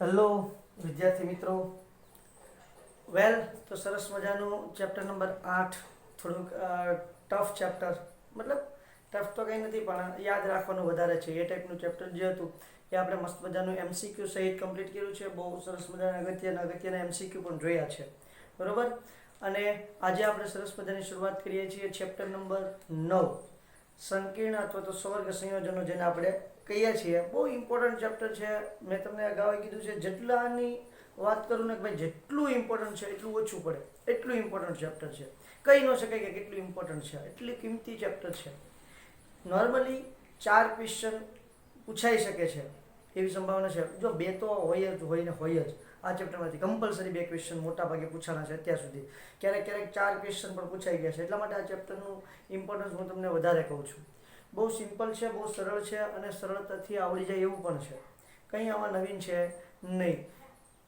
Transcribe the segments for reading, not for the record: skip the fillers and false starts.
Hello વિદ્યાર્થી મિત્રો, વેલ તો સરસ મજાનું ચેપ્ટર નંબર 8 થોડુંક ટફ ચેપ્ટર, મતલબ ટફ તો કંઈ નથી પણ યાદ રાખવાનું વધારે છે. એ ટાઈપનું ચેપ્ટર જે હતું એ આપણે મસ્ત મજાનું MCQ સહિત કમ્પ્લીટ કર્યું છે. બહુ સરસ મજાના અગત્યના MCQ પણ જોયા છે, બરોબર. અને આજે આપણે સરસ મજાની શરૂઆત કરીએ છીએ ચેપ્ટર નંબર 9, સંકીર્ણ અથવા તો સ્વર્ગ સંયોજનો, જેને આપણે કહીએ છીએ. બહુ ઇમ્પોર્ટન્ટ ચેપ્ટર છે. મેં તમને અગાઉ કીધું છે, જેટલાની વાત કરું ને કે ભાઈ જેટલું ઇમ્પોર્ટન્ટ છે એટલું ઓછું પડે, એટલું ઇમ્પોર્ટન્ટ ચેપ્ટર છે. કહી ન શકાય કે કેટલું ઇમ્પોર્ટન્ટ છે, એટલી કિંમતી ચેપ્ટર છે. નોર્મલી 4 ક્વેશ્ચન પૂછાઈ શકે છે એવી સંભાવના છે. જો 2 તો હોય જ. આ ચેપ્ટરમાંથી કમ્પલસરી 2 ક્વેશ્ચન મોટા ભાગે પૂછાણા છે અત્યાર સુધી. ક્યારેક 4 ક્વેશ્ચન પણ પૂછાઈ ગયા છે. એટલા માટે આ ચેપ્ટરનું ઇમ્પોર્ટન્સ હું તમને વધારે કહું છું. બહુ સિમ્પલ છે, બહુ સરળ છે અને સરળતાથી આવડી જાય એવું પણ છે. કંઈ આમાં નવીન છે નહીં.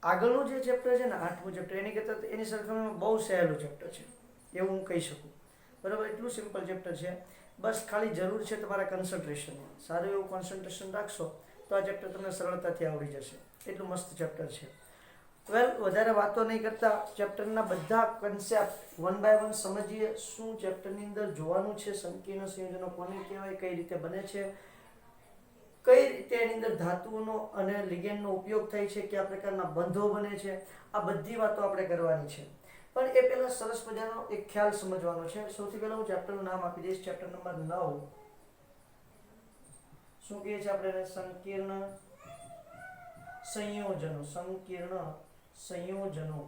આગળનું જે ચેપ્ટર છે ને, 8મું ચેપ્ટર, એની કરતાં એની સરખામણીમાં બહુ સહેલું ચેપ્ટર છે એવું હું કહી શકું, બરાબર. એટલું સિમ્પલ ચેપ્ટર છે. બસ ખાલી જરૂર છે તમારા કન્સન્ટ્રેશનની. સારું એવું કોન્સન્ટ્રેશન રાખશો તો આ ચેપ્ટર તમને સરળતાથી આવડી જશે. એટલું મસ્ત ચેપ્ટર છે. વેલ, વધારે વાતો નહીં કરતા ચેપ્ટરના બધા કન્સેપ્ટ વન બાય વન સમજીએ. શું ચેપ્ટરની અંદર જોવાનું છે, સંકીર્ણ સંયોજનો કોને કહેવાય, કઈ રીતે બને છે, કઈ રીતે એની અંદર ધાતુઓનો અને લિગેન્ડનો ઉપયોગ થાય છે, કયા પ્રકારના બંધો બને છે, આ બધી વાતો આપણે કરવાની છે. પણ એ પહેલા સરસ મજાનો એક ખ્યાલ સમજવાનો છે. સૌથી પહેલા હું ચેપ્ટરનું નામ આપી દઈશ. ચેપ્ટર નંબર 9 શું કહે છે આપણે? સંકીર્ણ સંયોજનો. સંકીર્ણ સંયોજનો,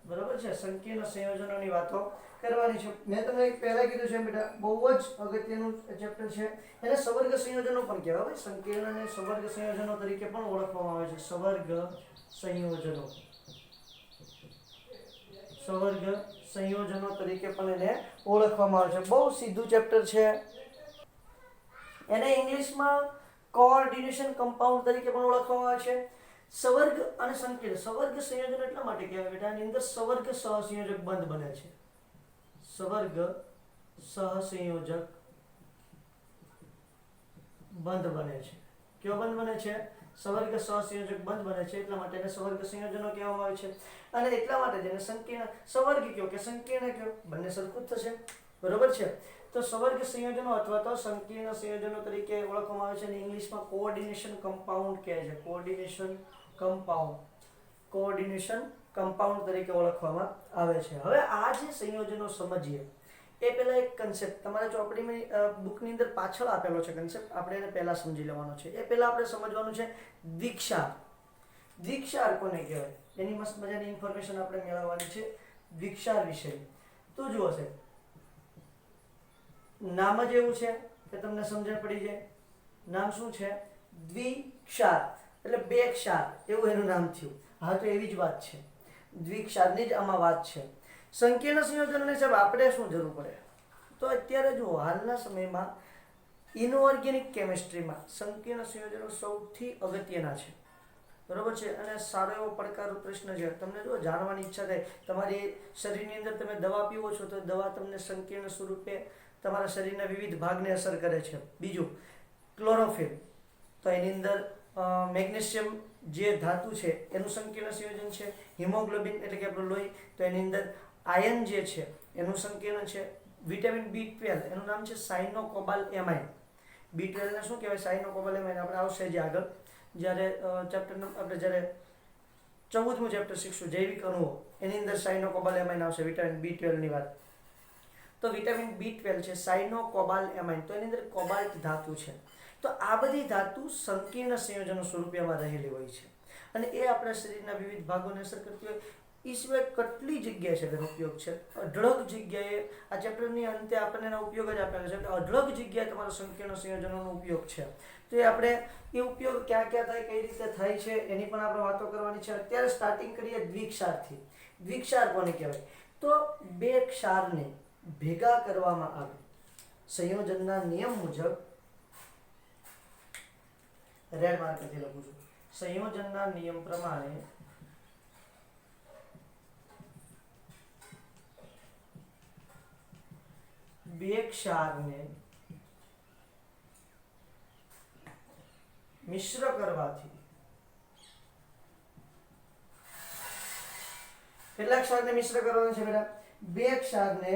બરોબર છે. સંકીર્ણ સંયોજનોની વાતો કરવાની છે. મેં તમને પહેલા કીધું છે બેટા, બહુ જ અગત્યનું ચેપ્ટર છે. એને સવર્ગ સંયોજનો પણ કહેવાય. સંકીર્ણને સવર્ગ સંયોજનો તરીકે પણ ઓળખવામાં આવે છે. સવર્ગ સંયોજનો, સવર્ગ સંયોજનો તરીકે પણ એને ઓળખવામાં આવે છે. બહુ સીધું ચેપ્ટર છે. એને ઇંગ્લિશમાં કોઓર્ડિનેશન કમ્પાઉન્ડ તરીકે પણ ઓળખવામાં આવે છે. સવર્ગ અને સંકીર્ણ, સવર્ગ સંયોજન એટલા માટે કહેવાય બેટા, એની અંદર સવર્ગ સહસંયોજક બંધ બને છે. સવર્ગ સહસંયોજક બંધ બને છે. કયો બંધ બને છે? સવર્ગ સહસંયોજક બંધ બને છે. એટલા માટે એને સવર્ગ સંયોજનો કહેવામાં આવે છે. અને એટલા માટે જેને સંકીર્ણ સવર્ગ કયો કે સંકીર્ણ કયો, બંને સરખું જ થશે, બરોબર છે. તો સવર્ગ સંયોજનો અથવા તો સંકીર્ણ સંયોજનો તરીકે ઓળખવામાં આવે છે. અને ઇંગ્લિશમાં કોઓર્ડિનેશન કમ્પાઉન્ડ કહે છે. કોઓર્ડિનેશન કમ્પાઉન્ડ, કોઓર્ડિનેશન કમ્પાઉન્ડ તરીકે ઓળખવામાં આવે છે. હવે આ જે સંયોજનો સમજીએ એ પહેલા એક કન્સેપ્ટ તમારે ચોપડીમાં બુકની અંદર પાછળ આપેલો છે કન્સેપ્ટ, આપણે એને પહેલા સમજી લેવાનો છે. એ પહેલા આપણે સમજવાનું છે દ્વિક્ષાર. દ્વિક્ષાર કોને કહેવાય એની મસ્ત મજાની ઇન્ફોર્મેશન આપણે મેળવવાની છે દ્વિક્ષાર વિશે. તો જુઓ છે, નામ જ એવું છે કે તમને સમજણ પડી જાય. નામ શું છે? દ્વિક્ષાર, એટલે 2 ક્ષાર, એવું એનું નામ થયું. હા, તો એવી જ વાત છે. દ્વિક્ષારની જ આમાં વાત છે. સંકીર્ણ સંયોજનોની સાહેબ આપણે શું જરૂર પડે? તો અત્યારે જુઓ, હાલના સમયમાં ઇનઓર્ગેનિક કેમિસ્ટ્રીમાં સંકીર્ણ સંયોજનો સૌથી અગત્યના છે, બરોબર છે. અને સારો એવો પડકારરૂપ પ્રશ્ન છે. તમને જો જાણવાની ઈચ્છા થાય, તમારી શરીરની અંદર તમે દવા પીવો છો તો દવા તમને સંકીર્ણ સ્વરૂપે તમારા શરીરના વિવિધ ભાગને અસર કરે છે. બીજું, ક્લોરોફિલ, તો એની અંદર મેગ્નેશિયમ જે ધાતુ છે એનું સંકીર્ણ સંયોજન છે. હિમોગ્લોબિન એટલે કે આપણું લોહી, તો એની અંદર આયન જે છે એનું સંકીર્ણ છે. વિટામિન B12 એનું નામ છે સાયનોકોબાલેમાઇન. B12 ને શું કહેવાય? સાયનોકોબાલેમાઇન. આપણે આવશે જે આગળ જ્યારે ચેપ્ટર આપણે જ્યારે 14મું ચેપ્ટર શીખશું, જૈવિક અણુઓ, એની અંદર સાયનોકોબાલેમાઇન આવશે, વિટામિન B12 ની વાત. તો વિટામિન B12 છે સાયનોકોબાલેમાઇન, તો એની અંદર કોબાલ્ટ ધાતુ છે. તો આ બધી ધાતુ સંકીર્ણ સંયોજનો સ્વરૂપેમાં રહેલી હોય છે અને એ આપણા શરીરના વિવિધ ભાગોને અસર કરતી હોય. એ સિવાય કેટલી જગ્યાએ છે તેનો ઉપયોગ છે, અઢળક જગ્યાએ. આ ચેપ્ટરની અંતે આપણને એનો ઉપયોગ જ આપેલો છે કે અઢળક જગ્યાએ તમારા સંકીર્ણ સંયોજનોનો ઉપયોગ છે. તો એ આપણે એ ઉપયોગ ક્યાં ક્યાં થાય, કઈ રીતે થાય છે એની પણ આપણે વાતો કરવાની છે. અત્યારે સ્ટાર્ટિંગ કરીએ દ્વિક્ષારથી. દ્વિક્ષાર કોને કહેવાય? તો 2 ક્ષારને ભેગા કરવામાં આવે સંયોજનના નિયમ મુજબ. રેડ માર્કરથી લખું છું. સંયોજનના નિયમ પ્રમાણે બે ક્ષારને મિશ્ર કરવાથી કેટલા ક્ષારને મિશ્ર કરવાના છે બેટા? 2 ક્ષારને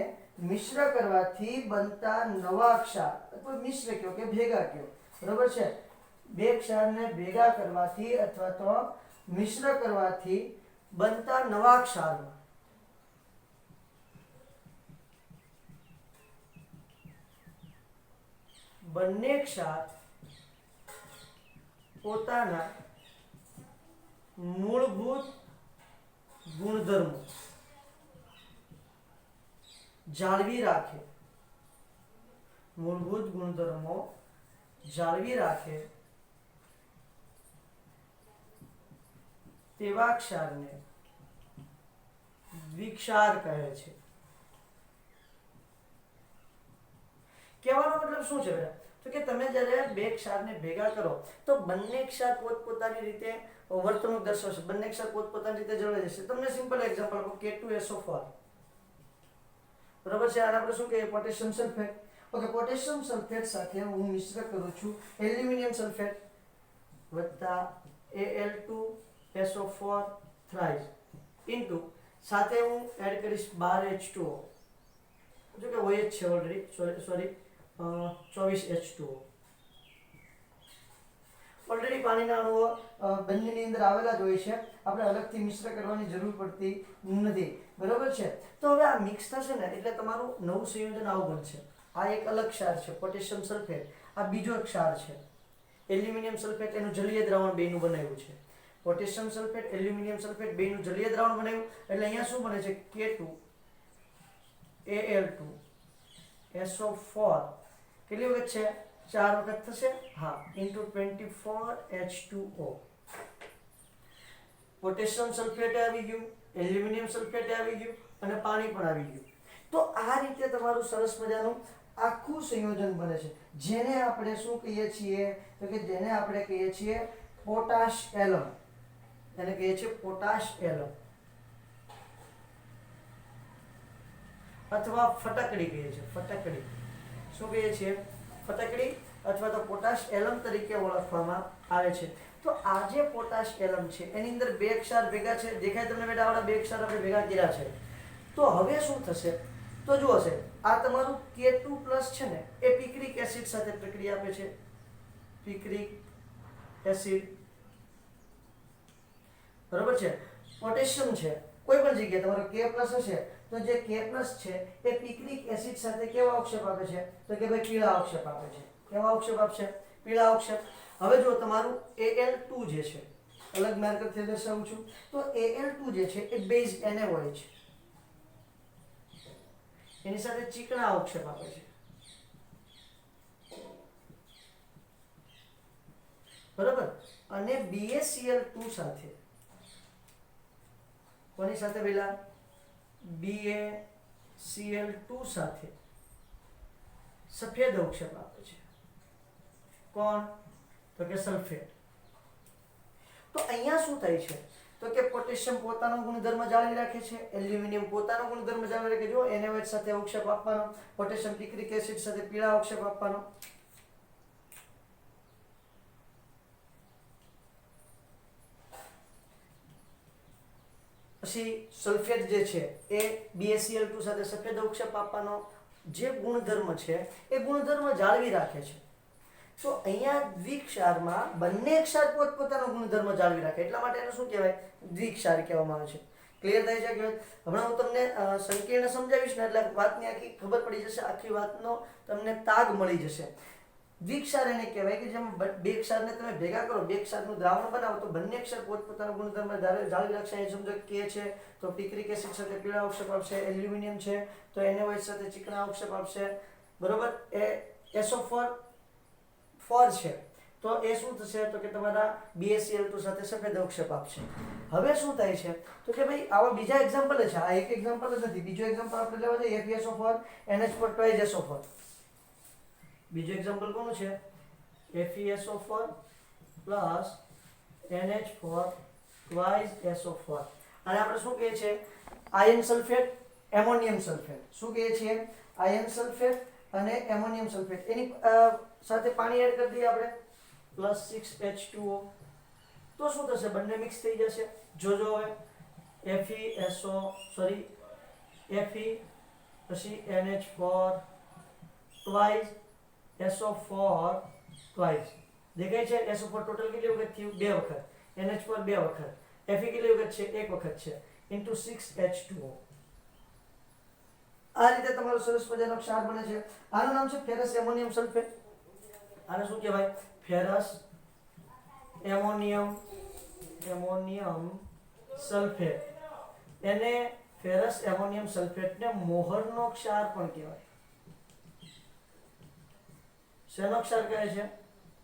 મિશ્ર કરવાથી બનતા નવા ક્ષાર અથવા મિશ્ર કયો કે ભેગા કયો, બરોબર છે? 2 ક્ષારને ભેગા કરવાથી અથવા તો મિશ્ર કરવાથી બનતા નવા ક્ષારમાં બંને ક્ષાર પોતાના મૂળભૂત ગુણધર્મો જાળવી રાખે, મૂળભૂત ગુણધર્મો જાળવી રાખે તેવા ક્ષારને દ્વિક્ષાર કહે છે. કહેવાનો મતલબ શું છે બેટા? તો કે તમે જ્યારે 2 ક્ષારને ભેગા કરો તો બંને ક્ષાર પોતપોતાની રીતે વર્તણૂક દર્શાવશે, બંને ક્ષાર પોતપોતાની રીતે જળવાઈ જશે. તમને સિમ્પલ એક્ઝામ્પલ આપો, K2SO4, બરાબર છે? આને આપણે શું કહીએ? Potassium sulphate. Okay, potassium sulphate સાથે હું મિશ્ર કરું છું એલ્યુમિનિયમ સલ્ફેટ વત્તા Al2SO4 થ્રાઇસ ઇન્ટુ સાથે હું એડ કરીશ 12H2O, જો કે OH છે ઓલરેડી, સોરી 24H2O. ઓલરેડી પાણીના અણુઓ બંનેની અંદર આવેલા જ હોય છે, આપણે અલગથી મિશ્ર કરવાની જરૂર પડતી નથી, બરોબર છે? તો હવે આ મિક્સ થશે ને એટલે તમારું નવું સંયોજન આવું બનશે. આ એક અલગ ક્ષાર છે પોટેશિયમ સલ્ફેટ, આ બીજો ક્ષાર છે એલ્યુમિનિયમ સલ્ફેટ, એનું જલીય દ્રાવણ બેનું બનાવ્યું છે. પોટેશિયમ સલ્ફેટ, એલ્યુમિનિયમ સલ્ફેટ બેનું જલીય દ્રાવણ બનાવ્યું એટલે અહીંયા શું બને છે? K2Al2SO4 કેટલી વખત છે? 4 વખત થશે, હા, ઇન્ટુ 24H2O. પોટેશિયમ સલ્ફેટ આવી ગયું, એલ્યુમિનિયમ સલ્ફેટ આવી ગયું અને પાણી પણ આવી ગયું. તો આ રીતે તમારું સરસ મજાનું આખું સંયોજન બને છે, જેને આપણે શું કહીએ છીએ? તો કે જેને આપણે કહીએ છીએ પોટાશ એલમ, એને કહીએ છીએ પોટાશ એલમ અથવા ફટકડી કહીએ છીએ. ફટકડી શું કહીએ છીએ? ફટકડી અથવા તો પોટાશ એલમ તરીકે ઓળખવામાં આવે છે. તો આ જે પોટાશ એલમ છે એની અંદર 2 ક્ષાર ભેગા છે, દેખાય તમને બેટા? આવડા 2 ક્ષાર આપણે ભેગા કર્યા છે. તો હવે શું થશે? તો જુઓ છે, આ તમારું K2+ છે ને એ પિક્રિક એસિડ સાથે પ્રક્રિયા આપે છે, પિક્રિક એસિડ, બરોબર છે? પોટેશિયમ છે કોઈ પણ જગ્યાએ તમારો K+ હશે તો જે K+ છે એ પિક્રિક એસિડ સાથે કેવા અવક્ષેપ આપે છે? તો કે ભાઈ પીળા અવક્ષેપ આપે છે. કેવા અવક્ષેપ આપશે? પીળા અવક્ષેપ. હવે જો તમારું Al2 જે છે, અલગ માર્કરથી દર્શાવું છું, તો Al2 જે છે એ બેઝ Na હોય છે, એની સાથે ચીકણા અવક્ષેપ આપે છે, બરાબર? અને BaCl2 સાથે, કોની સાથે પેલા? BaCl2 સાથે સફેદ અવક્ષેપ આપે છે. કોણ? તો કે સલ્ફેટ. તો અહીંયા શું થાય છે? તો કે પોટેશિયમ પોતાનો ગુણધર્મ જાળવી રાખે છે, એલ્યુમિનિયમ પોતાનો ગુણધર્મ જાળવી રાખે. જો NaOH સાથે અવક્ષેપ આપવાનો, પોટેશિયમ પિક્રિક એસિડ સાથે પીળા અવક્ષેપ આપવાનો. પછી સલ્ફેટ જે છે એ BaCl2 સાથે સફેદ અવક્ષેપ આપવાનો જે ગુણધર્મ છે એ ગુણધર્મ જાળવી રાખે છે. તો અહીંયા દ્વિક્ષારમાં બંને ક્ષાર પોતપોતાનો ગુણધર્મ જાળવી રાખે, એટલા માટે એને શું કહેવાય? દ્વિક્ષાર કહેવામાં આવે છે. ક્લિયર થાય છે કે? હમણાં હું તમને સંકીર્ણ સમજાવીશ ને એટલે વાતની આખી ખબર પડી જશે, આખી વાતનો તમને તાગ મળી જશે. દ્વિક્ષાર એને કહેવાય કે જેમ 2 ક્ષારને તમે ભેગા કરો, 2 ક્ષારનું દ્રાવણ બનાવો તો બંને ક્ષાર પોતપોતાનો ગુણધર્મ જાળવી રાખશે. અહીં સમજો K છે તો પિક્રિક એસિડ સાથે પીળા અવક્ષેપ આપશે, એલ્યુમિનિયમ છે તો NaOH સાથે ચીકણા અવક્ષેપ આપશે, બરોબર? એ SO4 છે તો એ શું થશે? તો કે તમારા BaCl2 સાથે સફેદ અવક્ષેપ આપશે. હવે શું થાય છે? તો કે ભાઈ આવા બીજા એક્ઝામ્પલ છે, આ એક એક્ઝામ્પલ જ નથી, બીજો એક્ઝામ્પલ આપણે લેવા જઈએ FeSO4 NH4 2SO4. બીજો એક્ઝામ્પલ કોનું છે? FeSO4 plus NH4 2SO4. અને આપણે શું કહીએ છીએ? Iron sulphate, ammonium sulphate. શું કહીએ છીએ? આયર્ન સલ્ફેટ અને એમોનિયમ સલ્ફેટ. એની સાથે પાણી એડ કરી દઈએ આપણે, +6H2O. તો શું થશે? બંને મિક્સ થઈ જશે. જોજો હવે Fe પછી NH4 twice SO4 twice દેખાય છે SO4 ટોટલ કેટલી વખત થયું બે વખત NH4 બે વખત Fe કેટલી વખત છે એક વખત છે into 6H2O આ રીતે તમારો સરસ મજાનો ક્ષાર બને છે આનું નામ છે ફેરસ એમોનિયમ સલ્ફેટ આને શું કહેવાય ફેરસ એમોનિયમ સલ્ફેટ એને ફેરસ એમોનિયમ સલ્ફેટને મોહરનો ક્ષાર પણ કહેવાય શેનો ક્ષાર કહે છે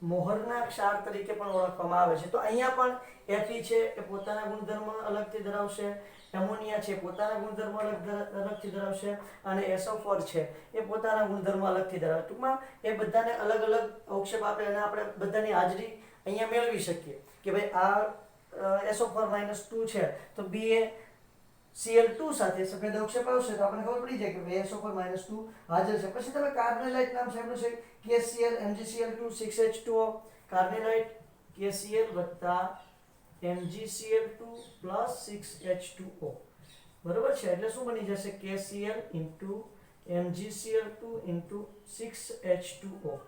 મોહરના ક્ષાર તરીકે પણ ઓળખવામાં આવે છે તો અહીંયા પણ Fe છે એ પોતાના ગુણધર્મ અલગથી ધરાવશે એમોનિયા છે પોતાના ગુણધર્મ અલગથી ધરાવશે અને SO4 છે એ પોતાના ગુણધર્મ અલગથી ધરાવે ટૂંકમાં એ બધાને અલગ અલગ અવક્ષેપ આપે અને આપણે બધાની હાજરી અહીંયા મેળવી શકીએ કે ભાઈ આ SO4-2 છે તો BaCl2 સાથે સફેદ અવક્ષેપ આવશે તો આપણને ખબર પડી જાય કે ભાઈ SO4-2 હાજર છે પછી તમે કાર્બોનાઇટ નામ સાંભળ્યું છે KCl MgCl2 6H2O કાર્બોનાઇટ KCl MgCl2 6H2O બરોબર છે એટલે શું બની જશે KCl MgCl2 6H2O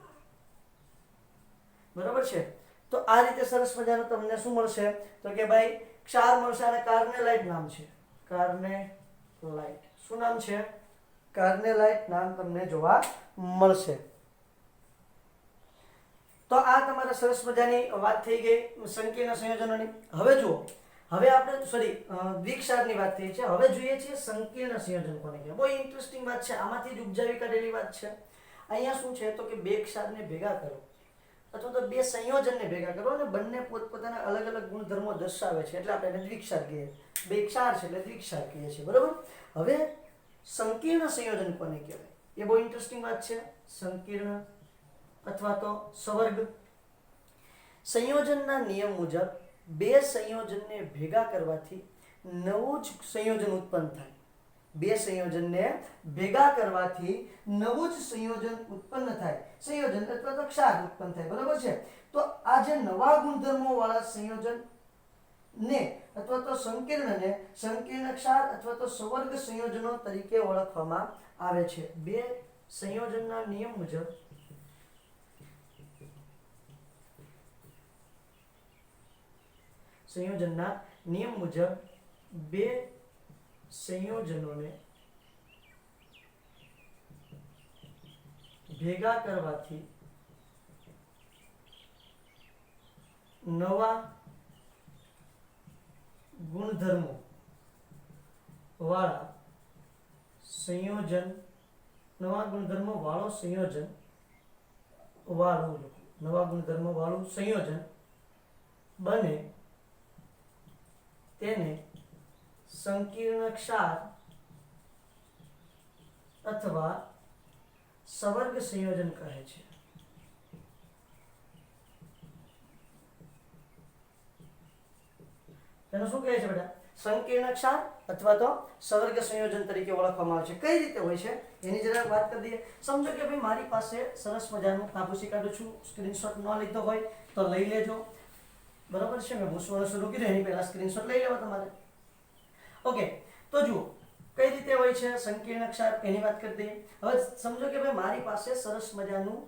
બરોબર છે તો આ રીતે સરસ મજાનું તમને શું મળશે તો કે ભાઈ ક્ષાર મળશે અને કાર્નેલાઇટ નામ છે કાર્નેલાઇટ શું નામ છે કાર્નેલાઇટ નામ તમને જોવા મળશે તો આ તમારા સરસ મજાની વાત થઈ ગઈ સંકીર્ણ સંયોજનોની હવે જુઓ હવે આપણે દ્વિક્ષારની વાત થઈ છે હવે જોઈએ છીએ સંકીર્ણ સંયોજન કોને કહેવાય બહુ ઇન્ટરેસ્ટિંગ વાત છે આમાંથી જ ઉપજાવી કાઢેલી વાત છે અહીંયા શું છે તો કે બે ક્ષારને ભેગા કરો અથવા તો બે સંયોજનને ભેગા કરો અને બંને પોતપોતાના અલગ અલગ ગુણધર્મો દર્શાવે છે એટલે આપણે એને દ્વિક્ષાર કહીએ બે ક્ષાર છે એટલે દ્વિક્ષાર કહીએ છીએ બરાબર હવે સંકીર્ણ સંયોજન કોને કહેવાય એ બહુ ઇન્ટરેસ્ટિંગ વાત છે સંકીર્ણ અથવા તો સવર્ગ સંયોજનના નિયમ મુજબ બે સંયોજનને ભેગા કરવાથી નવું જ સંયોજન ઉત્પન્ન થાય બે સંયોજનને ભેગા કરવાથી નવું જ સંયોજન ઉત્પન્ન થાય સંયોજન અથવા તો ક્ષાર ઉત્પન્ન થાય બરાબર છે તો આ જે નવા ગુણધર્મો વાળા સંયોજન ને અથવા તો સંકીર્ણને સંકીર્ણ ક્ષાર અથવા તો સવર્ગ સંયોજનો તરીકે ઓળખવામાં આવે છે બે સંયોજનના નિયમ મુજબ સંયોજનના નિયમ મુજબ બે સંયોજનોને ભેગા કરવાથી નવા ગુણધર્મો વાળા સંયોજન નવા ગુણધર્મો વાળું સંયોજન બને તેને સંકીર્ણ ક્ષાર અથવા સવર્ગ સંયોજન કહે છે તેનું શું કહે છે બેટા સંકીર્ણ ક્ષાર અથવા તો સવર્ગ સંયોજન તરીકે ઓળખવામાં આવે છે કઈ રીતે હોય છે એની જરા વાત કરી દઈએ સમજો કે ભાઈ મારી પાસે સરસ મજાનું કાપુસી કાઢું છું સ્ક્રીનશોટ ન લીધો હોય તો લઈ લેજો બરાબર છે મેં ભૂસવાનું શરૂ કર્યું એની પહેલા સ્ક્રીનશોટ લઈ લેવા તમારે ઓકે તો જુઓ કઈ રીતે હોય છે સંકીર્ણ ક્ષાર એની વાત કરી દઈએ હવે સમજો કે ભાઈ મારી પાસે સરસ મજાનું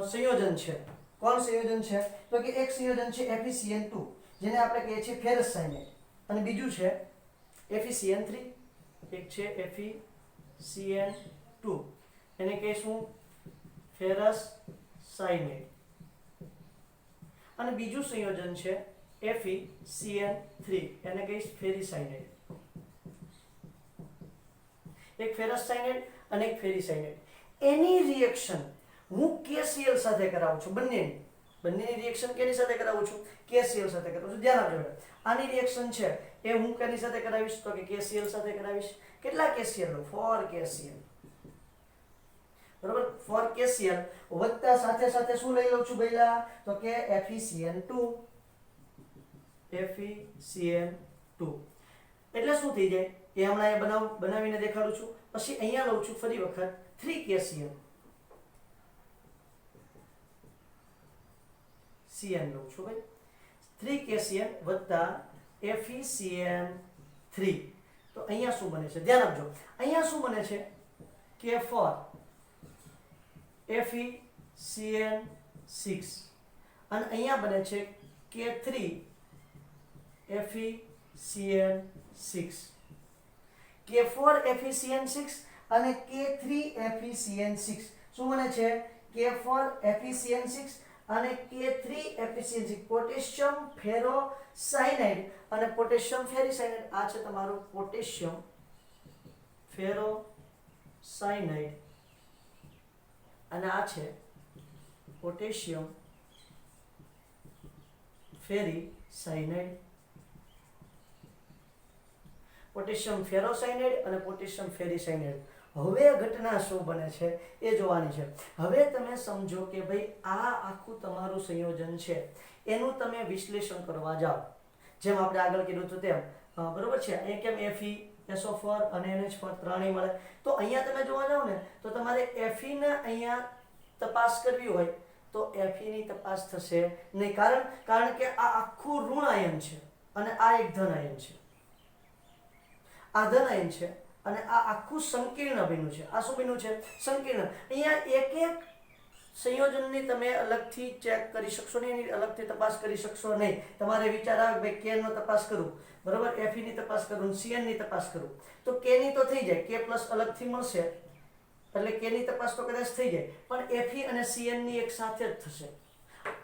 સંયોજન છે કોણ સંયોજન છે તો કે એક સંયોજન છે FeCN2 જેને આપણે કહીએ છીએ ફેરસ સાયનાઇડ અને બીજું છે FeCN3 એક છે FeCN2 એને કહીશું ફેરસ સાયનાઇડ અને બીજું સંયોજન છે FeCN3 એને કહીશ ફેરીસાયનાઇડ એક ફેરસ સાયનાઇડ અને એક ફેરીસાયનાઇડ એની રિએક્શન હું KCl સાથે કરાવું છું બંનેની રિએક્શન કેની સાથે કરાવું છું KCl સાથે કરાવું છું ધ્યાન આપજો આની રિએક્શન છે એ હું કેની સાથે કરાવીશ તો કે KCl સાથે કરાવીશ કેટલા KCl લો 4 KCl બરાબર 4 KCl વત્તા સાથે સાથે શું લઈ લઉં છું પહેલા તો કે FeCN2 એટલે શું થઈ જાય એ હમણાં બનાવીને દેખાડું છું પછી અહીંયા લઉં છું ફરી વખત 3 KCl લઉં છું ભાઈ 3 KCl વત્તા FeCN3 3 તો અહીંયા શું બને છે ધ્યાન આપજો અહીંયા શું બને છે K4 FeCN6 અને અહીંયા બને છે K3 FeCN6 K4 FeCN6 અને K3 FeCN6 શું બને છે K4 FeCN6 અને K3 FeCN6 પોટેશિયમ ફેરોસાયનાઇડ અને પોટેશિયમ ફેરીસાયનાઇડ આ છે તમારું પોટેશિયમ ફેરોસાયનાઇડ અને આ છે પોટેશિયમ ફેરીસાયનાઇડ પોટેશિયમ ફેરોસાયનાઇડ અને પોટેશિયમ ફેરીસાયનાઇડ હવે ઘટના શું બને છે એ જોવાની છે હવે તમે સમજો કે ભાઈ આ આખું તમારું સંયોજન છે એનું તમે વિશ્લેષણ કરવા જાઓ જેમ આપણે આગળ કીધું હતું તેમ બરોબર છે અહીં કેમ FeSO4 અને NH4 ત્રણેય મળે તો અહીંયા તમે જોવા જાઓ ને તો તમારે Fe ને અહીંયા તપાસ કરવી હોય તો Fe ની તપાસ થશે નહીં કારણ કે આ આખું ઋણ આયન છે અને આ એક ધન આયન છે આ ધન આયન છે અને આ આખું સંકીર્ણ બન્યું છે આ શું બન્યું છે સંકીર્ણ અહીંયા એક એક સંયોજનની તમે અલગથી ચેક કરી શકશો નહીં એની અલગથી તપાસ કરી શકશો નહીં તમારે વિચાર આવે ભાઈ K નો તપાસ કરું બરોબર Fe ની તપાસ કરું CN ની તપાસ કરું તો K ની તો થઈ જાય K પ્લસ અલગથી મળશે એટલે K ની તપાસ તો કદાચ થઈ જાય પણ Fe અને CN ની એક સાથે જ થશે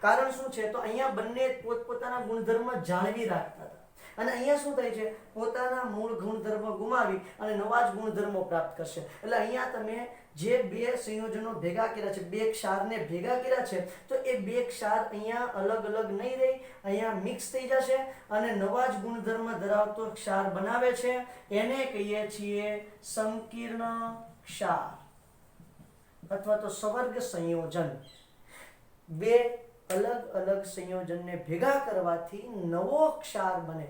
કારણ શું છે તો અહીંયા બંને પોતપોતાના ગુણધર્મ જાળવી રાખતા હતા અને અહીંયા શું થાય છે પોતાના મૂળ ગુણધર્મ ગુમાવી અને નવા જ ગુણધર્મો પ્રાપ્ત કરશે એટલે અહીંયા તમે જે બે સંયોજનો ભેગા કર્યા છે બે ક્ષારને ભેગા કર્યા છે તો એ બે ક્ષાર અહીંયા અલગ અલગ નહીં રહી અહીંયા મિક્સ થઈ જશે અને નવા જ ગુણધર્મ ધરાવતો ક્ષાર બનાવે છે એને કહીએ છીએ સંકીર્ણ ક્ષાર અથવા તો સવર્ગ સંયોજન બે અલગ અલગ સંયોજનને ભેગા કરવાથી નવો ક્ષાર બને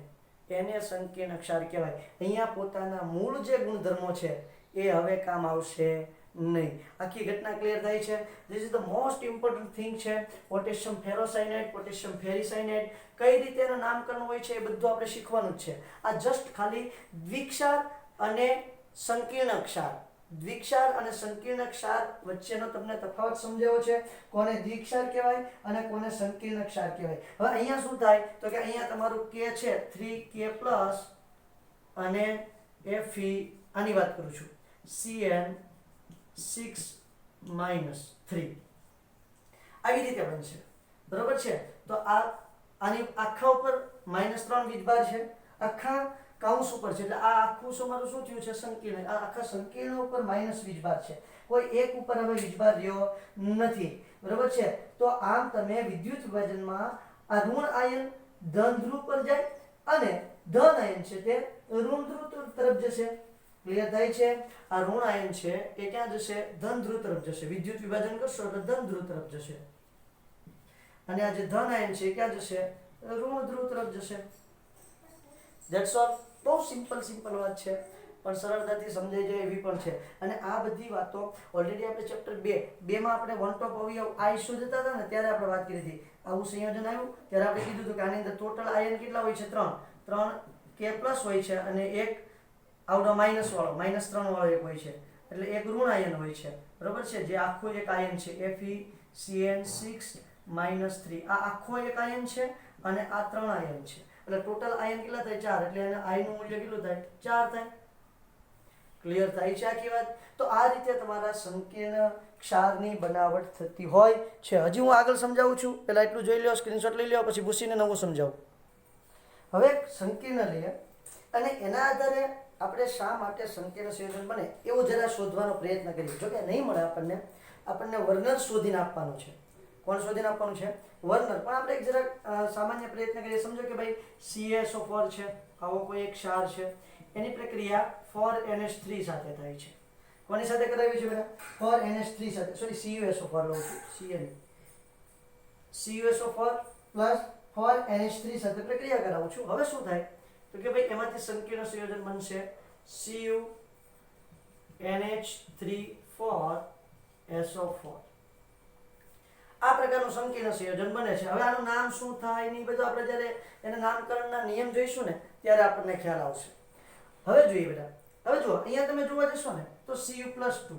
એને સંકીર્ણ ક્ષાર કહેવાય અહીંયા પોતાના મૂળ જે ગુણધર્મો છે એ હવે કામ આવશે નહીં આખી ઘટના ક્લિયર થાય છે this is the most important thing છે પોટેશિયમ ફેરોસાયનાઇડ પોટેશિયમ ફેરીસાયનાઇડ કઈ રીતે એનું નામકરણ હોય છે એ બધું આપણે શીખવાનું જ છે આ જસ્ટ ખાલી દ્વિક્ષાર અને સંકીર્ણ ક્ષાર દ્વિક્ષાર અને સંકીર્ણ ક્ષાર વચ્ચેનો તમને તફાવત સમજાવ્યો છે કોને દ્વિક્ષાર કહેવાય અને કોને સંકીર્ણ ક્ષાર કહેવાય હવે અહીંયા શું થાય તો કે અહીંયા તમારું K છે 3K+ અને Fe આની વાત કરું છું CN6 - 3 આવી રીતે બનશે બરોબર છે તો આની આખા ઉપર -3 વીજભાર છે આખા કાઉન્સ ઉપર છે એટલે આ આખું તમારું શું થયું છે સંકીર્ણ આ આખા સંકીર્ણ ઉપર માઈનસ વીજભાર છે કોઈ એક ઉપર હવે વીજભાર રહ્યો નથી બરોબર છે તો આમ તમે વિદ્યુત વિભાજનમાં આ ઋણ આયન ધન ધ્રુવ પર જાય અને ધન આયન છે તે ઋણ ધ્રુવ તરફ જશે ક્લિયર થાય છે આ ઋણ આયન છે એ ક્યાં જશે ધન ધ્રુવ તરફ જશે વિદ્યુત વિભાજન કરશો એટલે ધન ધ્રુવ તરફ જશે અને આ જે ધન આયન છે ક્યાં જશે ઋણ ધ્રુવ તરફ જશે ધેટ્સ ઓલ બહુ સિમ્પલ વાત છે પણ સરળતાથી સમજાઈ જાય એવી પણ છે અને આ બધી વાતો ઓલરેડી આપણે ચેપ્ટર 2 માં આપણે વન ટોપ અવયવ આ શોધતા હતા ને ત્યારે આપણે વાત કરી હતી આવું સંયોજન આવ્યું ત્યારે આપણે કીધું હતું કે આની અંદર ટોટલ આયન કેટલા હોય છે 3 K+ હોય છે અને એક આવડો માઈનસ વાળો -3 વાળો એક હોય છે એટલે એક ઋણ આયન હોય છે બરોબર છે જે આખો એક આયન છે FeCN6 - 3 આ આખો એક આયન છે અને આ 3 આયન છે એટલે ટોટલ આયન કેટલા થાય 4 એટલે એના આયન નું મૂલ્ય કેટલું થાય 4 થાય ક્લિયર થાય છે આખી વાત તો આ રીતે તમારા સંકીર્ણ ક્ષારની બનાવટ થતી હોય છે હજી હું આગળ સમજાવું છું પહેલા એટલું જોઈ લો સ્ક્રીનશોટ લઈ લો પછી ભૂસીને નવું સમજાવું હવે સંકીર્ણ લઈએ અને એના આધારે આપણે શા માટે સંકીર્ણ સંયોજન બને એવું જરા શોધવાનો પ્રયત્ન કરીએ જો કે નહીં મળે આપણને વર્નર શોધીને આપવાનું છે કોણ શોધીને આપવાનું છે વર્નર પણ આપણે એક જરા સામાન્ય પ્રયત્ન કરીએ સમજો કે ભાઈ CaSO4 છે આવો કોઈ એક ક્ષાર છે એની પ્રક્રિયા 4NH3 સાથે થાય છે કોની સાથે કરાવી છે બેટા 4NH3 સાથે સોરી CuSO4 લઉં છું CuSO4 + 4NH3 સાથે પ્રક્રિયા કરાવું છું હવે શું થાય તો કે ભાઈ એમાંથી સંકીર્ણ સંયોજન બનશે CuNH3 4SO4 આ પ્રકારનું સંકીર્ણ સંયોજન બને છે હવે આનું નામ શું થાય એની બધું આપણે જ્યારે એના નામકરણના નિયમ જોઈશું ને ત્યારે આપણને ખ્યાલ આવશે હવે જોઈએ બેટા, હવે જુઓ અહીંયા તમે જોવા જશો ને તો Cu+2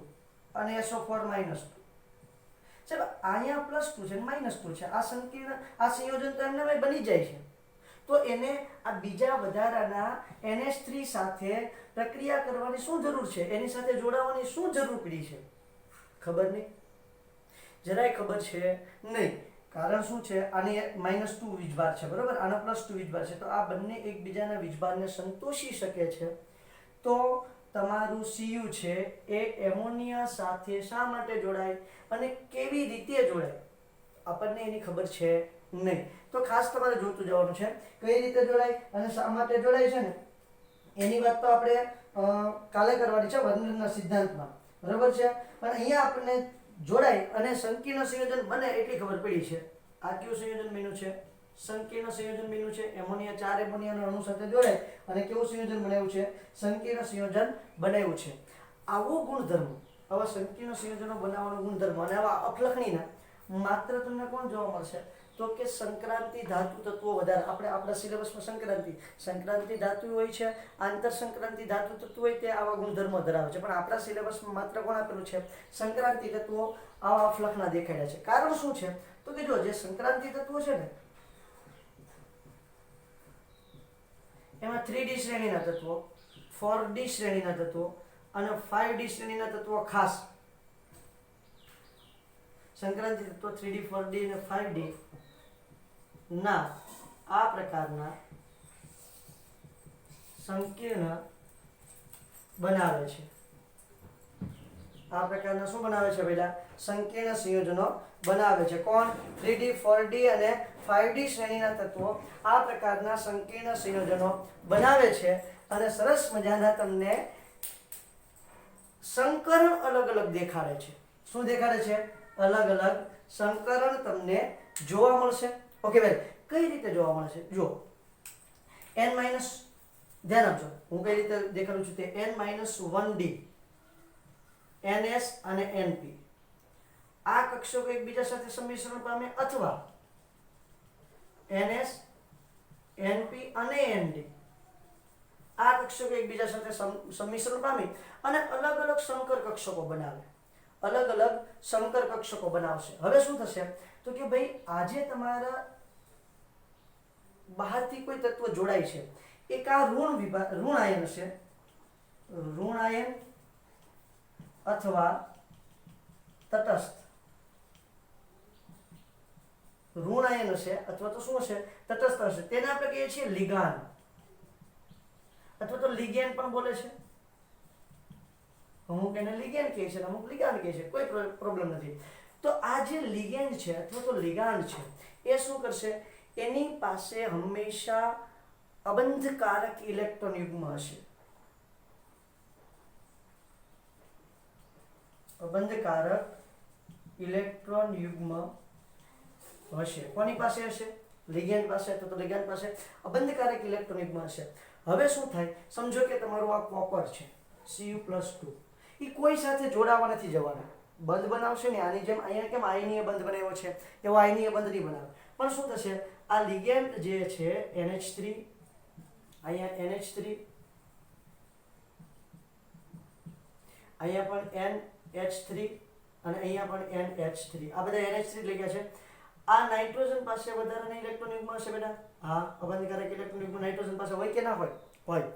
અને SO4 -2. ચલો અહીંયા +2 છે અને -2 છે, આ સંકીર્ણ આ સંયોજન તો એમને બની જાય છે, તો એને આ બીજા વધારાના NH3 સાથે પ્રક્રિયા કરવાની શું જરૂર છે, એની સાથે જોડાવાની શું જરૂર પડી છે? ખબર નહીં, જરાય ખબર છે નહીં. કારણ શું છે, આની -2 વીજભાર છે બરોબર, આનો +2 વીજભાર છે, તો આ બંને એકબીજાના વીજભારને સંતોષી શકે છે. તો તમારું Cu છે એ એમોનિયા સાથે શા માટે જોડાય અને કેવી રીતે જોડાય આપણને એની ખબર છે નહીં. તો ખાસ તમારે જોતું જવાનું છે કઈ રીતે જોડાય અને શા માટે જોડાય છે ને એની વાત તો આપણે કાલે કરવાની છે વર્ણનના સિદ્ધાંતમાં, બરાબર છે. પણ અહીંયા આપણને જોડાય અને સંકીર્ણ સંયોજન બને એટલી ખબર પડી છે. આ કયું સંયોજન બન્યું છે? સંકીર્ણ સંયોજન બન્યું છે. એમોનિયા 4 એમોનિયાના અણુ સાથે જોડાય અને કેવું સંયોજન બનાવ્યું છે? સંકીર્ણ સંયોજન બનાવ્યું છે. આવો ગુણધર્મ, આવા સંકીર્ણ સંયોજનો બનાવવાનો ગુણધર્મ અને આવા અપલખણીના માત્ર તમને કોણ જોવા મળશે? તો કે સંક્રાંતિ ધાતુ તત્વો વધારે. આપણે આપણા સિલેબસમાં સંક્રાંતિ ધાતુ હોય છે, આંતર સંક્રાંતિ ધાતુ તત્વો હોય તે આવા ગુણધર્મો ધરાવે છે, પણ આપણા સિલેબસમાં માત્ર કોણ આપેલું છે? સંક્રાંતિ તત્વો આવા અફલખના દેખાડ્યા છે. કારણ શું છે? તો કે જો જે સંક્રાંતિ તત્વો છે ને એમાં 3D શ્રેણીના તત્વો, 4D શ્રેણીના તત્વો અને 5D શ્રેણીના તત્વો ખાસ. સંક્રાંતિ તત્વો 3D 4D અને 5D ના આ પ્રકારના સંકીર્ણ બનાવે છે. આ પ્રકારના શું બનાવે છે પહેલા? સંકીર્ણ સંયોજનો બનાવે છે. કોણ? 3D 4D અને 5D શ્રેણીના તત્વો આ પ્રકારના સંકીર્ણ સંયોજનો બનાવે છે અને સરસ મજાના તમને સંકરણ અલગ અલગ દેખાડે છે. શું દેખાડે છે? અલગ અલગ સંકરણ તમને જોવા મળશે. ઓકે ભાઈ, કઈ રીતે જોવા મળશે? જો n માઇનસ, ધ્યાન આપજો હું કઈ રીતે દેખાડું છું તે. n-1d NS અને NP આ કક્ષકો એકબીજા સાથે સંમિશ્રણ પામે અથવા NS NP અને ND આ કક્ષકો એકબીજા સાથે સંમિશ્રણ પામી અને અલગ અલગ સંકર કક્ષકો બનાવે, અલગ અલગ સંકર કક્ષકો બનાવશે. હવે શું થશે? તો કે ભાઈ આજે તમારા બહારથી કોઈ તત્વ જોડાય છે, એક આ ઋણ આયન છે, ઋણ આયન અથવા તટસ્થ ઋણ આયન હશે અથવા તો શું હશે? તટસ્થ હશે. તેને આપણે કહીએ છીએ લિગાન અથવા તો લિગેન્ડ પણ બોલે છે. અમુક એને લિગેન્ડ કહે છે, અમુક લિગાન્ડ કહે છે, કોઈ પ્રોબ્લેમ નથી. તો આ જે લિગેન્ડ છે અથવા તો લિગાન્ડ છે એ શું કરશે? એની પાસે હંમેશા અબંધકારક ઇલેક્ટ્રોન યુગ્મ હશે. અબંધકારક ઇલેક્ટ્રોન યુગ્મ હશે. કોની પાસે હશે? લિગેન્ડ પાસે. તો લિગેન્ડ પાસે અબંધકારક ઇલેક્ટ્રોન યુગ્મ હશે. હવે શું થાય? સમજો કે તમારું આ કોપર છે Cu+2, એ કોઈ સાથે જોડાવા નથી જવાના. બંધ બનાવશે ને આની જેમ, અહીંયા કેમ આયનીય બંધ બનાવ્યો છે એવો આયનીય બંધ નહીં બનાવે. પણ શું થશે? આ લિગેન્ડ જે છે NH3, અહીંયા NH3, અહીંયા પણ NH3 અને અહીંયા પણ NH3, આ બધા NH3 લખ્યા છે. આ નાઇટ્રોજન પાસે વધારાના ઇલેક્ટ્રોન યુગ્મ હશે બેટા. હા, અબંધકારક ઇલેક્ટ્રોન યુગ્મ નાઇટ્રોજન પાસે હોય કે ના હોય? હોય.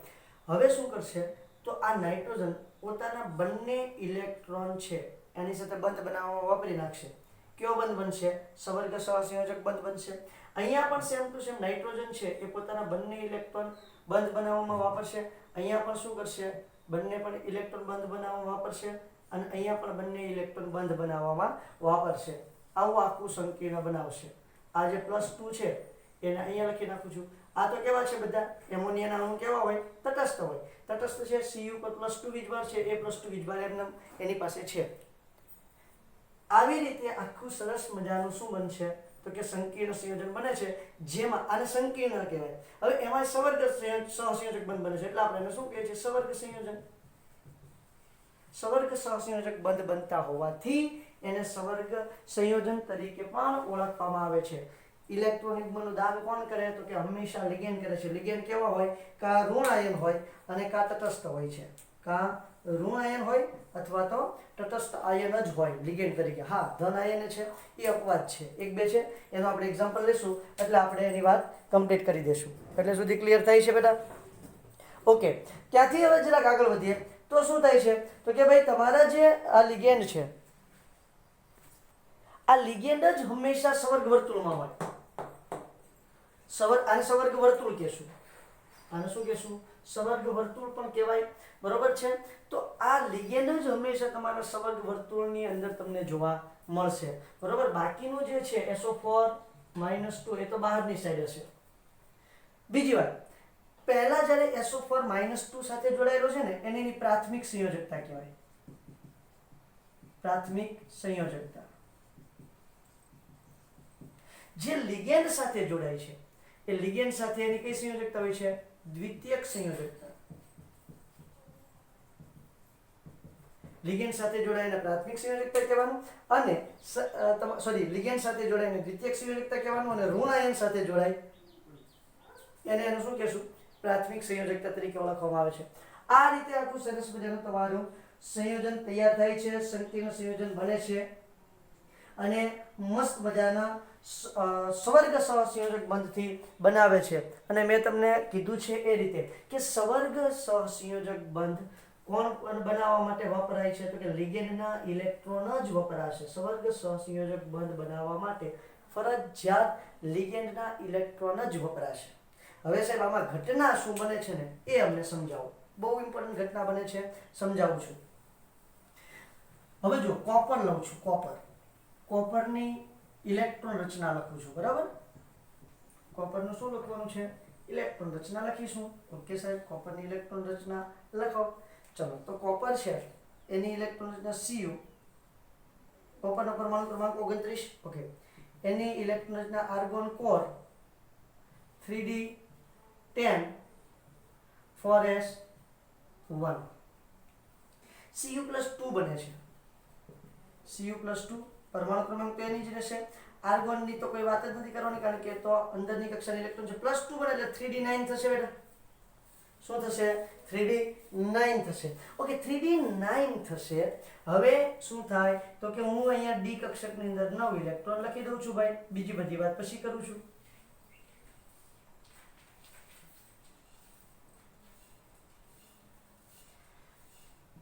હવે શું કરશે? તો આ નાઇટ્રોજન પોતાના બંને ઇલેક્ટ્રોન છે એની સાથે બંધ બનાવવામાં વાપરી નાખશે. કયો બંધ બનશે? સવર્ગ સહસંયોજક બંધ બનશે. અહીંયા પણ સેમ ટુ સેમ નાઇટ્રોજન છે એ પોતાના બંને ઇલેક્ટ્રોન બંધ બનાવવામાં વાપરશે. અહીંયા પણ શું કરશે? બંને પણ ઇલેક્ટ્રોન બંધ બનાવવામાં વાપરશે અને અહીંયા પણ બંને ઇલેક્ટ્રોન બંધ બનાવવામાં વાપરશે. આવું આખું સંકીર્ણ બનાવશે. આ જે +2 છે એને અહીંયા લખી નાખું છું. આ તો કેવા છે બધા? એમોનિયાના અણુ કેવા હોય? તટસ્થ હોય. તટસ્થ છે. Cu પર +2 વીજભાર છે, એ +2 વીજભાર એની પાસે છે. આવી રીતે આખું સરસ મજાનું શું બનશે? તો કે સંકીર્ણ સંયોજન બને છે, જેમાં આને સંકીર્ણ કહેવાય. હવે એમાં સવર્ગ સહસંયોજક બંધ બને છે એટલે આપણે એને શું કહીએ છીએ? સવર્ગ સંયોજન. સવર્ગ સહસંયોજક બંધ બનતા હોવાથી એને સવર્ગ સંયોજન તરીકે પણ ઓળખવામાં આવે છે. ઇલેક્ટ્રોન યુગ્મનું દાન કોણ કરે તો કે હંમેશા લિગેન્ડ કરે છે. લિગેન્ડ કેવા હોય? કા ઋણ આયન હોય અને કા તટસ્થ હોય છે. કા ઋણ આયન હોય અથવા તો તટસ્થ આયન જ હોય લિગેન્ડ તરીકે. હા, ધન આયન છે એ અપવાદ છે, એક બે છે, એનો આપણે એક્ઝામ્પલ લેશું એટલે આપણે એની વાત કમ્પ્લીટ કરી દેશું. એટલે સુધી ક્લિયર થાય છે બેટા? ઓકે, ત્યાંથી હવે જરાક આગળ વધીએ તો શું થાય છે તો કે ભાઈ તમારા જે આ લિગેન્ડ છે, આ લિગેન્ડ જ હંમેશા સવર્ગ વર્તુળમાં હોય. આને સવર્ગ વર્તુળ કહેશું. આને શું કહેશું? સવર્ગ વર્તુળ પણ કહેવાય. બરોબર છે? તો આ લિગેન્ડ જ હંમેશા તમારા સવર્ગ વર્તુળની અંદર તમને જોવા મળશે. બરોબર? બાકીનું જે છે SO4 -2 એ તો બહારની સાઈડ હશે. બીજી વાત, પહેલા જ્યારે SO4 -2 સાથે જોડાયેલો છે ને એની પ્રાથમિક સંયોજકતા કહેવાય. પ્રાથમિક સંયોજકતા. જે લિગેન્ડ સાથે જોડાય છે એ લિગેન્ડ સાથે એની કઈ સંયોજકતા હોય છે? દ્વિતીયક સંયોજકતા. લિગેન્ડ સાથે જોડાઈને પ્રાથમિક સંયોજકતા કહેવાનું અને લિગેન્ડ સાથે જોડાઈને દ્વિતીયક સંયોજકતા કહેવાનું અને ઋણ આયન સાથે જોડાય એને એનું શું કહેશું? પ્રાથમિક સંયોજકતા તરીકે ઓળખવામાં આવે છે. આ રીતે આખું સરસ મજાનું તમારું સંયોજન તૈયાર થાય છે, સંકીર્ણ સંયોજન બને છે અને મસ્ત મજાના સવર્ગ સહસંયોજક બંધથી બનાવે છે. અને મેં તમને કીધું છે એ રીતે કે સવર્ગ સહસંયોજક બંધ કોણ બનાવવા માટે વપરાય છે તો કે લિગેન્ડના ઇલેક્ટ્રોન જ વપરાશે. સવર્ગ સહસંયોજક બંધ બનાવવા માટે ફરજિયાત લિગેન્ડના ઇલેક્ટ્રોન જ વપરાશે. હવે સાહેબ આમાં ઘટના શું બને છે ને એ અમને સમજાવો. બહુ ઇમ્પોર્ટન્ટ ઘટના બને છે, સમજાવું છું. હવે જો કોપર લઉં છું, કોપરની ઇલેક્ટ્રોન રચના લખું છું. બરાબર? કોપરનું શું લખવાનું છે? ઇલેક્ટ્રોન રચના લખીશું. ઓકે સાહેબ, કોપરની ઇલેક્ટ્રોન રચના લખો. ચલો, તો કોપર છે એની ઇલેક્ટ્રોન રચના Cu. કોપરનો પરમાણુ ક્રમાંક 29. ઓકે, એની ઇલેક્ટ્રોન રચના argon core 3d10 4s1. Cu+2 બને છે. Cu+2 પરમાણુ ક્રમાંક તો એની જ રહેશે. આર્ગોનની તો કોઈ વાત જ નથી કરવાની કારણ કે તો અંદરની કક્ષાની ઇલેક્ટ્રોન છે. +2 બને એટલે 3d9 થશે બેટા. શું થશે? 3d9 થશે. ઓકે, 3d9 થશે. હવે શું થાય તો કે હું અહીંયા d કક્ષકની અંદર 9 ઇલેક્ટ્રોન લખી દઉં છું ભાઈ. બીજી બધી વાત પછી કરું છું.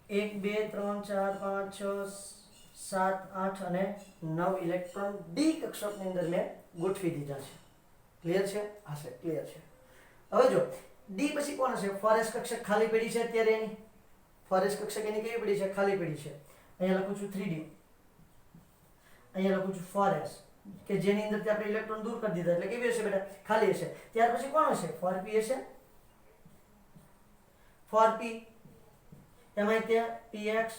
એક, બે, 3, 4, 5, 6, 7, 8 અને 9 ઇલેક્ટ્રોન ડી કક્ષકની અંદર મેં ગોઠવી દીધા છે. ક્લિયર છે? હા સર, ક્લિયર છે. હવે જો ડી પછી કોણ હશે? 4s કક્ષક ખાલી પડી છે અત્યારે એની. 4s કક્ષક એની કેવી પડી છે? ખાલી પડી છે. અહીંયા લખું છું 3d, અહીંયા લખું છું 4s કે જેની અંદરથી આપણે ઇલેક્ટ્રોન દૂર કરી દીધા એટલે કેવી હશે બેટા? ખાલી હશે. ત્યાર પછી કોણ હશે? 4p હશે. 4p એમાં ત્યાં px,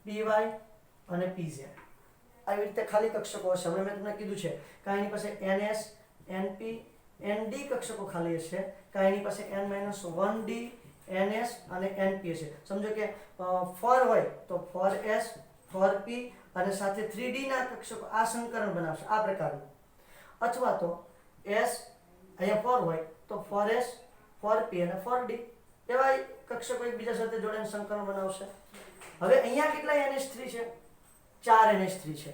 py અને pz આવી રીતે ખાલી કક્ષકો હશે. હમણાં મેં તમને કીધું છે કે એની પાસે ns, np, nd કક્ષકો ખાલી હશે. એની પાસે n-1d, ns અને np હશે. સમજો કે 4 હોય તો 4s, 4p અને સાથે 3d ના કક્ષકો આ સંકરણ બનાવશે આ પ્રકારનું. અથવા તો s અહીંયા 4 હોય તો 4s, 4p અને 4d એવા કક્ષકો એકબીજા સાથે જોડાઈને સંકરણ બનાવશે. હવે અહીંયા કેટલા NH3 છે? 4 NH3 છે.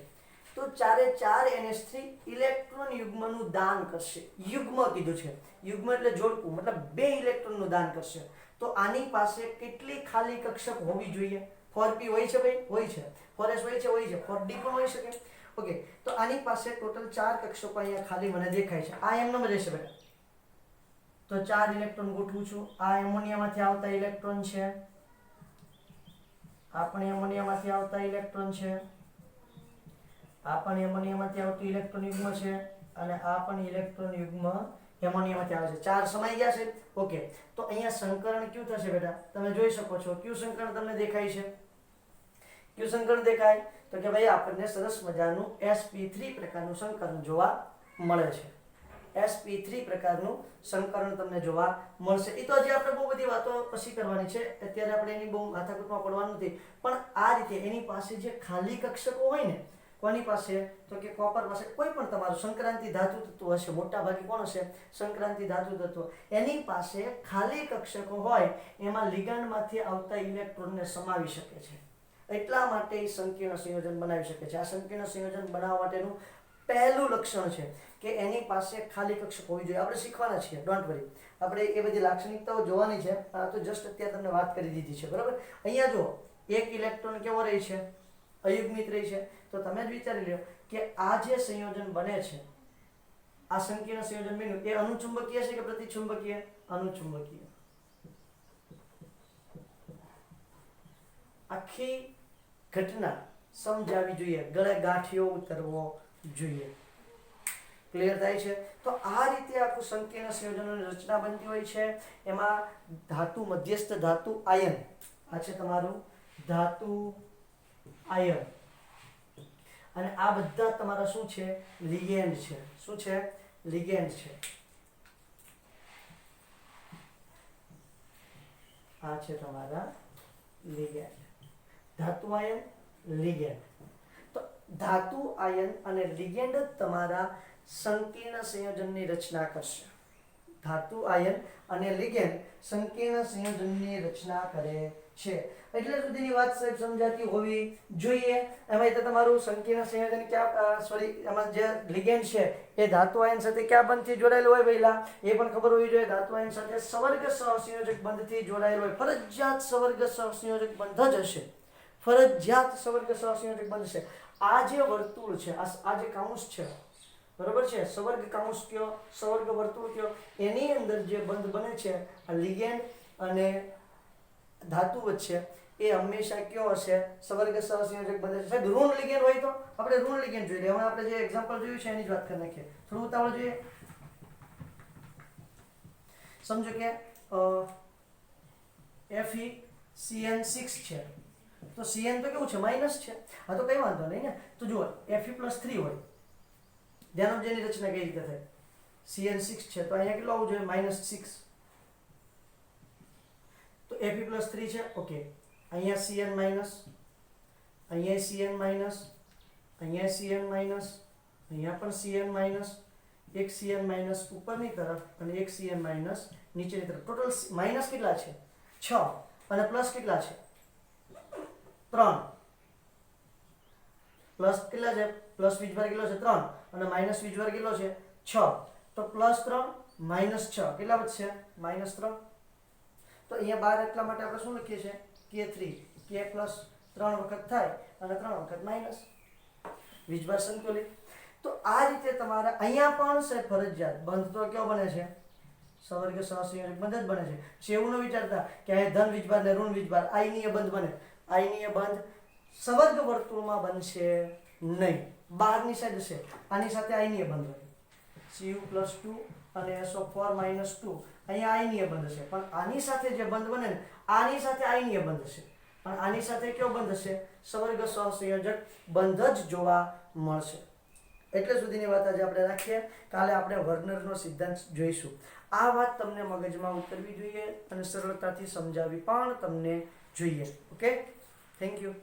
તો 4 NH3 ઇલેક્ટ્રોન યુગ્મનું દાન કરશે. યુગ્મ કીધું છે. યુગ્મ એટલે જોડકું, મતલબ 2 ઇલેક્ટ્રોનનું દાન કરશે. તો આની પાસે કેટલી ખાલી કક્ષક હોવી જોઈએ? 4p હોય છે ભાઈ? હોય છે. 4s હોય છે? હોય છે. 4d પણ હોઈ શકે. ઓકે, તો આની પાસે ટોટલ 4 કક્ષકો અહીંયા ખાલી મને દેખાય છે. આ એમનો રહેશે બેટા. તો 4 ઇલેક્ટ્રોન ગોઠવું છું. આ એમોનિયામાંથી આવતા ઇલેક્ટ્રોન છે. આ પણ એમોનિયામાંથી આવતા ઇલેક્ટ્રોન છે. આ પણ એમોનિયામાંથી આવતું ઇલેક્ટ્રોન યુગ્મ છે અને આ પણ ઇલેક્ટ્રોન યુગ્મ એમોનિયામાંથી આવે છે. 4 સમાઈ ગયા છે. ઓકે, તો અહીંયા સંકરણ ક્યુ થશે બેટા? તમે જોઈ શકો છો ક્યુ સંકરણ તમને દેખાય છે. ક્યુ સંકરણ દેખાય તો કે ભાઈ આપણને સરસ મજાનું sp3 પ્રકારનું સંકરણ જોવા મળે છે. sp3 પ્રકારનું સંકરણ તમને જોવા મળશે. એ તો હજી આપણે બહુ બધી વાતો પછી કરવાની છે. અત્યારે આપણે એની બહુ માથાકૂટમાં પડવાનું નથી. પણ આ રીતે એની પાસે જે ખાલી કક્ષકો હોય ને કોની પાસે? તો કે કોપર પાસે. કોઈ પણ તમારું સંક્રાંતિ ધાતુ તત્વ હશે, મોટા ભાગે કોણ હશે? સંક્રાંતિ ધાતુ તત્વ. એની પાસે ખાલી કક્ષકો હોય એમાં લિગાન્ડમાંથી આવતા ઇલેક્ટ્રોનને સમાવી શકે છે, એટલા માટે એ સંકીર્ણ સંયોજન બનાવી શકે છે. આ સંકીર્ણ સંયોજન બનાવવા માટેનું પહેલું લક્ષણ છે કે એની પાસે ખાલી કક્ષક હોવી જોઈએ. આપણે શીખવાના છીએ, ડોન્ટ વરી. આપણે એ બધી લાક્ષણિકતાઓ જોવાની છે. આ તો જસ્ટ અત્યારે તમને વાત કરી દીધી છે, બરાબર. અહીંયા જો એક ઇલેક્ટ્રોન કેવો રહે છે? અયુગ્મિત રહે છે. તો તમે જ વિચારી લો કે આ જે સંયોજન બને છે, આ સંકીર્ણ સંયોજન બન્યું, એ અનુચુંબકીય છે કે પ્રતિચુંબકીય? અનુચુંબકીય. આખી ઘટના સમજાવી જોઈએ, ગળે ગાંઠિયો ઉતરવો જોઈએ. ક્લિયર થાય છે? તો આ રીતે આખું સંકીર્ણ સંયોજનોની રચના બનતી હોય છે. એમાં ધાતુ, મધ્યસ્થ ધાતુ આયન, આ છે તમારું ધાતુ આયન, અને આ બધા તમારા શું છે? લિગેન્ડ છે. શું છે? લિગેન્ડ છે. આ છે તમારા લિગેન્ડ. ધાતુ આયન, લિગેન્ડ. તો ધાતુ આયન અને લિગેન્ડ જ તમારા સંકીર્ણ સંયોજનની રચના કરશે. ધાતુ આયન અને લિગેન્ડ સંકીર્ણ સંયોજનની રચના કરે છે. એટલે સુધીની વાત સાહેબ સમજાતી હોવી જોઈએ. એમાં તો તમારું સંકીર્ણ સંયોજન ક્યાં, સોરી, એમાં જે લિગેન્ડ છે એ ધાતુ આયન સાથે ક્યાં બંધથી જોડાયેલું હોય પહેલા એ પણ ખબર હોવી જોઈએ. ધાતુ આયન સાથે સવર્ગ સહસંયોજક બંધથી જોડાયેલું હોય. ફરજિયાત સવર્ગ સહસંયોજક બંધ જ હશે. ફરજિયાત સવર્ગ સહસંયોજક બંધ છે. આ જે વર્તુળ છે, આ જે કાઉન્સ છે, બરોબર છે, સવર્ગ કાઉન્સ કયો, સવર્ગ વર્તુળ કયો, એની અંદર જે બંધ બને છે આ લિગેન્ડ અને ધાતુ વચ્ચે, એ હંમેશા કયો હશે? સવર્ગ સહસંયોજક બંધ છે. સાહેબ ઋણ લિગેન્ડ હોય તો આપણે ઋણ લિગેન્ડ જોઈ લઈએ. હવે આપણે જે એક્ઝામ્પલ જોયું છે એની જ વાત કરી નાખીએ. થોડું ઉતાવળ જોઈએ. સમજો કે FeCN6 છે, તો Cn તો કેવું છે? માઇનસ છે. હા તો કઈ વાંધો નહીં ને. તો જુઓ Fe+3 હોય, ધ્યાન આપજો એની રચના કઈ રીતે થાય. Cn6 છે તો અહીંયા કેટલું આવવું જોઈએ? -6. તો Fe+3 છે, ઓકે. અહીંયા Cn માઇનસ, અહીંયા Cn માઇનસ, અહીંયા Cn માઇનસ, અહીંયા પણ Cn માઇનસ, એક Cn માઇનસ ઉપરની તરફ અને એક Cn માઇનસ નીચેની તરફ. ટોટલ માઇનસ કેટલા છે? 6. અને પ્લસ કેટલા છે? 3. પ્લસ કેટલા છે? પ્લસ વીજભાર કેટલો છે? 3. અને માઇનસ વીજભાર કેટલો છે? 6. તો +3 -6 કેટલા વધશે? -3. તો અહીંયા 12 એટલા માટે આપણે શું લખીએ છીએ? K3. K પ્લસ 3 વખત થાય અને 3 વખત માઇનસ. વીજભાર સંતુલિત. તો આ રીતે તમારા અહીંયા પણ છે ફરજિયાત બંધ તો કયો બને છે? સવર્ગ સહસંયોજક બંધ જ બને છે. એવું ન વિચારતા કે અહીં ધન વીજભાર ને ઋણ વીજભાર આયનીય બંધ બને. આયનીય બંધ સવર્ગ વર્તુળમાં બનશે નહીં, બહારની સાઈડ હશે. આની સાથે આયનીય બંધ હોય, Cu+2 અને SO4 -2. અહીંયા આયનીય બંધ હશે, પણ આની સાથે જે બંધ બને ને, આની સાથે આયનીય બંધ હશે, પણ આની સાથે કયો બંધ હશે? સવર્ગ સહસંયોજક બંધ જ જોવા મળશે. એટલે સુધીની વાત આજે આપણે રાખીએ. કાલે આપણે વર્નરનો સિદ્ધાંત જોઈશું. આ વાત તમને મગજમાં ઉતરવી જોઈએ અને સરળતાથી સમજાવી પણ તમને જોઈએ. Okay, thank you.